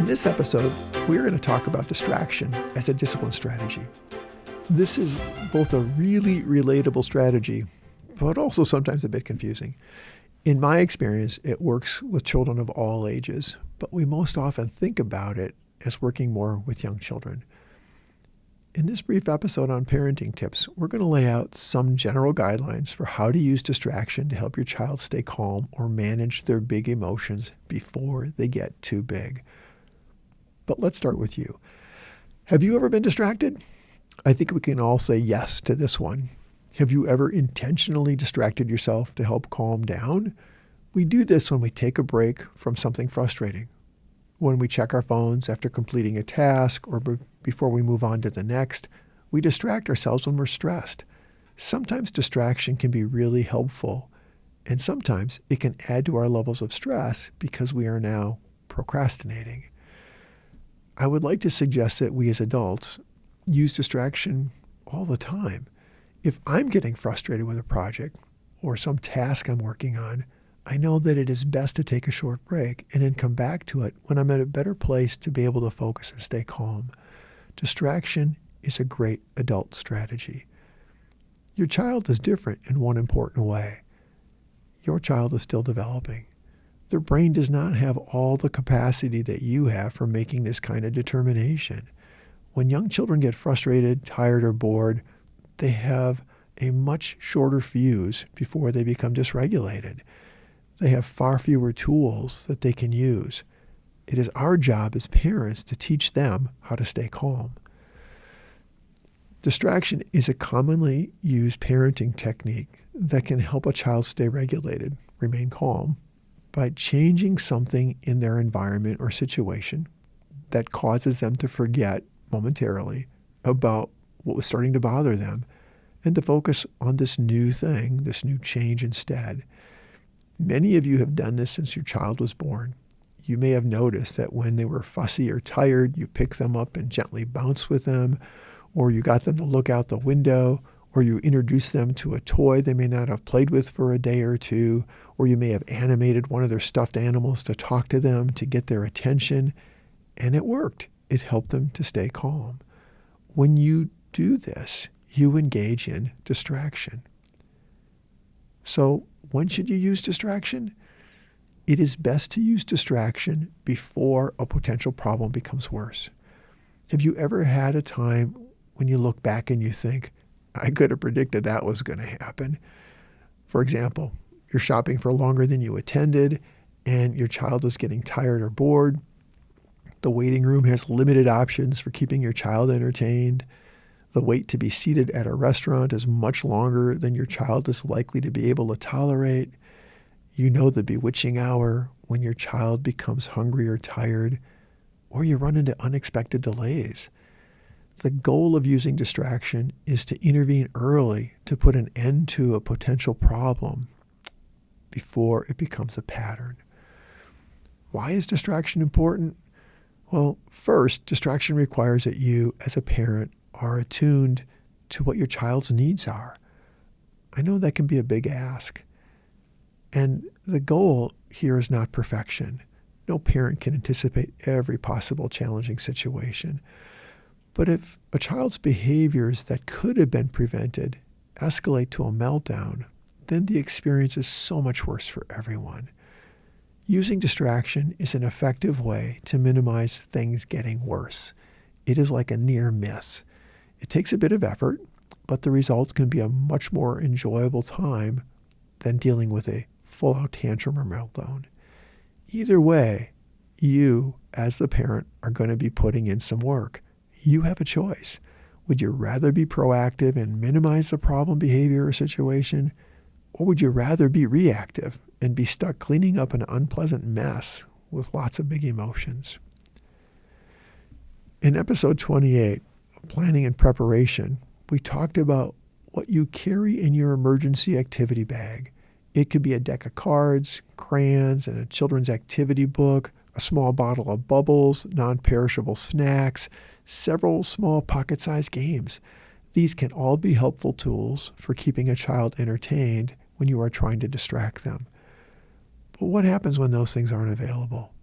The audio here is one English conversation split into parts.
this episode, we're going to talk about distraction as a discipline strategy. This is both a really relatable strategy, but also sometimes a bit confusing. In my experience, it works with children of all ages, but we most often think about it as working more with young children. In this brief episode on parenting tips, we're going to lay out some general guidelines for how to use distraction to help your child stay calm or manage their big emotions before they get too big. But let's start with you. Have you ever been distracted? I think we can all say yes to this one. Have you ever intentionally distracted yourself to help calm down? We do this when we take a break from something frustrating, when we check our phones after completing a task or before we move on to the next. We distract ourselves when we're stressed. Sometimes distraction can be really helpful, and sometimes it can add to our levels of stress because we are now procrastinating. I would like to suggest that we as adults use distraction all the time. If I'm getting frustrated with a project or some task I'm working on, I know that it is best to take a short break and then come back to it when I'm at a better place to be able to focus and stay calm. Distraction is a great adult strategy. Your child is different in one important way. Your child is still developing. Their brain does not have all the capacity that you have for making this kind of determination. When young children get frustrated, tired, or bored, they have a much shorter fuse before they become dysregulated. They have far fewer tools that they can use. It is our job as parents to teach them how to stay calm. Distraction is a commonly used parenting technique that can help a child stay regulated, remain calm, by changing something in their environment or situation that causes them to forget momentarily about what was starting to bother them and to focus on this new thing, this new change instead. Many of you have done this since your child was born. You may have noticed that when they were fussy or tired, you picked them up and gently bounced with them, or you got them to look out the window, or you introduced them to a toy they may not have played with for a day or two, or you may have animated one of their stuffed animals to talk to them to get their attention, and it worked. It helped them to stay calm. When you do this, you engage in distraction. So, when should you use distraction? It is best to use distraction before a potential problem becomes worse. Have you ever had a time when you look back and you think, I could have predicted that was going to happen? For example, you're shopping for longer than you intended and your child is getting tired or bored. The waiting room has limited options for keeping your child entertained. The wait to be seated at a restaurant is much longer than your child is likely to be able to tolerate. You know the bewitching hour when your child becomes hungry or tired, or you run into unexpected delays. The goal of using distraction is to intervene early to put an end to a potential problem before it becomes a pattern. Why is distraction important? Well, first, distraction requires that you, as a parent, are attuned to what your child's needs are. I know that can be a big ask. And the goal here is not perfection. No parent can anticipate every possible challenging situation. But if a child's behaviors that could have been prevented escalate to a meltdown, then the experience is so much worse for everyone. Using distraction is an effective way to minimize things getting worse. It is like a near miss. It takes a bit of effort, but the result can be a much more enjoyable time than dealing with a full-out tantrum or meltdown. Either way, you, as the parent, are going to be putting in some work. You have a choice. Would you rather be proactive and minimize the problem behavior or situation, or would you rather be reactive and be stuck cleaning up an unpleasant mess with lots of big emotions? In episode 28, Planning and Preparation, we talked about what you carry in your emergency activity bag. It could be a deck of cards, crayons, and a children's activity book, a small bottle of bubbles, non-perishable snacks, several small pocket-sized games. These can all be helpful tools for keeping a child entertained when you are trying to distract them. But what happens when those things aren't available?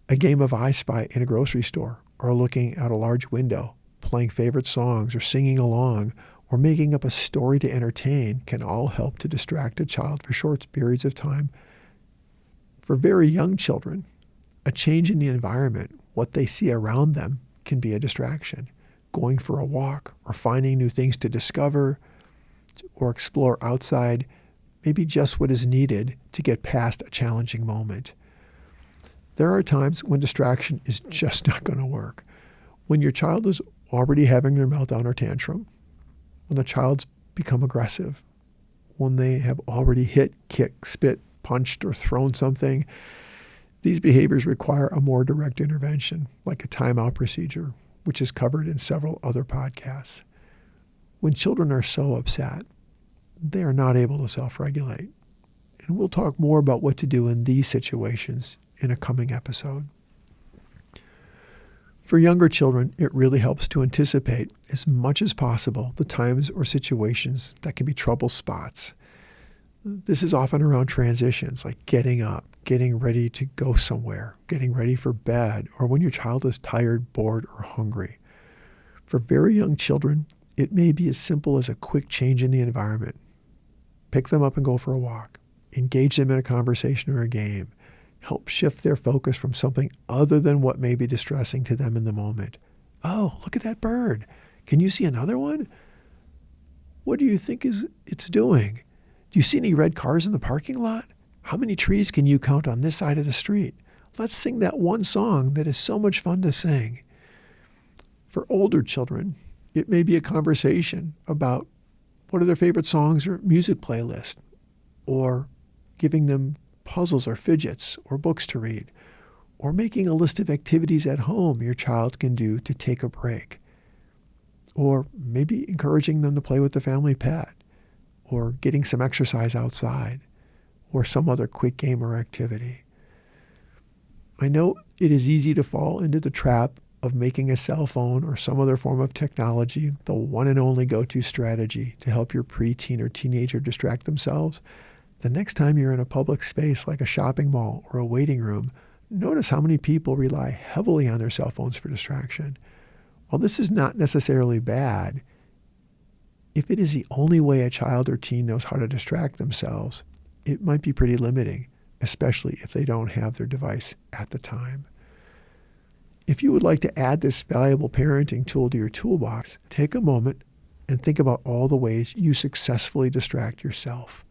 A game of I Spy in a grocery store, or looking out a large window, playing favorite songs, or singing along, or making up a story to entertain can all help to distract a child for short periods of time. For very young children, a change in the environment, what they see around them, can be a distraction. Going for a walk or finding new things to discover or explore outside may be just what is needed to get past a challenging moment. There are times when distraction is just not going to work. When your child is already having their meltdown or tantrum, when the child's become aggressive, when they have already hit, kicked, spit, punched, or thrown something, these behaviors require a more direct intervention, like a timeout procedure, which is covered in several other podcasts. When children are so upset, they are not able to self-regulate. And we'll talk more about what to do in these situations in a coming episode. For younger children, it really helps to anticipate as much as possible the times or situations that can be trouble spots. This is often around transitions, like getting up, getting ready to go somewhere, getting ready for bed, or when your child is tired, bored, or hungry. For very young children, it may be as simple as a quick change in the environment. Pick them up and go for a walk. Engage them in a conversation or a game. Help shift their focus from something other than what may be distressing to them in the moment. Oh, look at that bird. Can you see another one? What do you think it's doing? Do you see any red cars in the parking lot? How many trees can you count on this side of the street? Let's sing that one song that is so much fun to sing. For older children, it may be a conversation about what are their favorite songs or music playlist, or giving them puzzles or fidgets or books to read, or making a list of activities at home your child can do to take a break, or maybe encouraging them to play with the family pet, or getting some exercise outside, or some other quick game or activity. I know it is easy to fall into the trap of making a cell phone or some other form of technology the one and only go-to strategy to help your preteen or teenager distract themselves. The next time you're in a public space like a shopping mall or a waiting room, notice how many people rely heavily on their cell phones for distraction. While this is not necessarily bad, if it is the only way a child or teen knows how to distract themselves, it might be pretty limiting, especially if they don't have their device at the time. If you would like to add this valuable parenting tool to your toolbox, take a moment and think about all the ways you successfully distract yourself.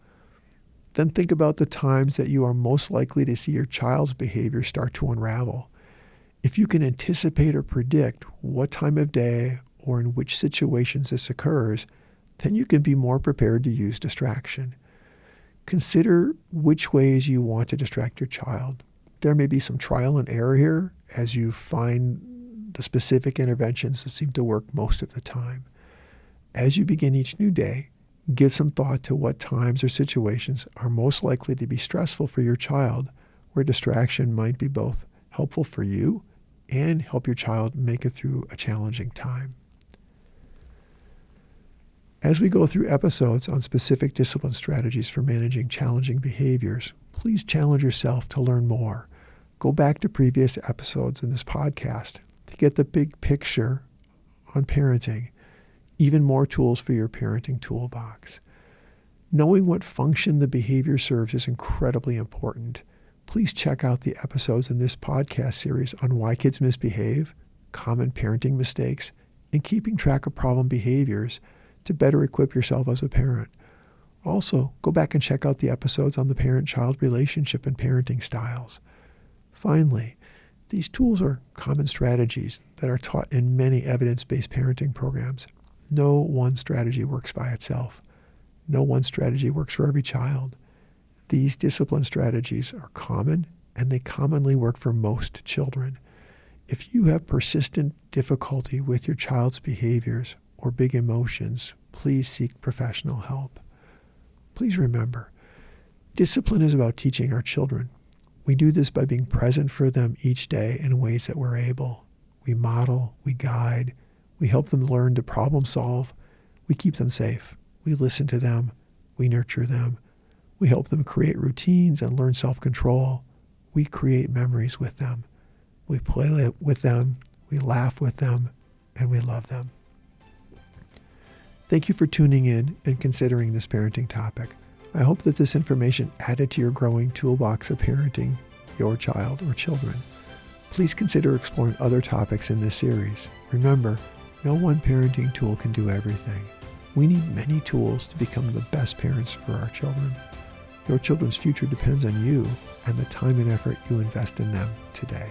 Then think about the times that you are most likely to see your child's behavior start to unravel. If you can anticipate or predict what time of day or in which situations this occurs, then you can be more prepared to use distraction. Consider which ways you want to distract your child. There may be some trial and error here as you find the specific interventions that seem to work most of the time. As you begin each new day, give some thought to what times or situations are most likely to be stressful for your child, where distraction might be both helpful for you and help your child make it through a challenging time. As we go through episodes on specific discipline strategies for managing challenging behaviors, please challenge yourself to learn more. Go back to previous episodes in this podcast to get the big picture on parenting, even more tools for your parenting toolbox. Knowing what function the behavior serves is incredibly important. Please check out the episodes in this podcast series on why kids misbehave, common parenting mistakes, and keeping track of problem behaviors to better equip yourself as a parent. Also, go back and check out the episodes on the parent-child relationship and parenting styles. Finally, these tools are common strategies that are taught in many evidence-based parenting programs. No one strategy works by itself. No one strategy works for every child. These discipline strategies are common, and they commonly work for most children. If you have persistent difficulty with your child's behaviors or big emotions, please seek professional help. Please remember, discipline is about teaching our children. We do this by being present for them each day in ways that we're able. We model, we guide, we help them learn to problem solve, we keep them safe, we listen to them, we nurture them, we help them create routines and learn self-control, we create memories with them. We play with them, we laugh with them, and we love them. Thank you for tuning in and considering this parenting topic. I hope that this information added to your growing toolbox of parenting your child or children. Please consider exploring other topics in this series. Remember, no one parenting tool can do everything. We need many tools to become the best parents for our children. Your children's future depends on you and the time and effort you invest in them today.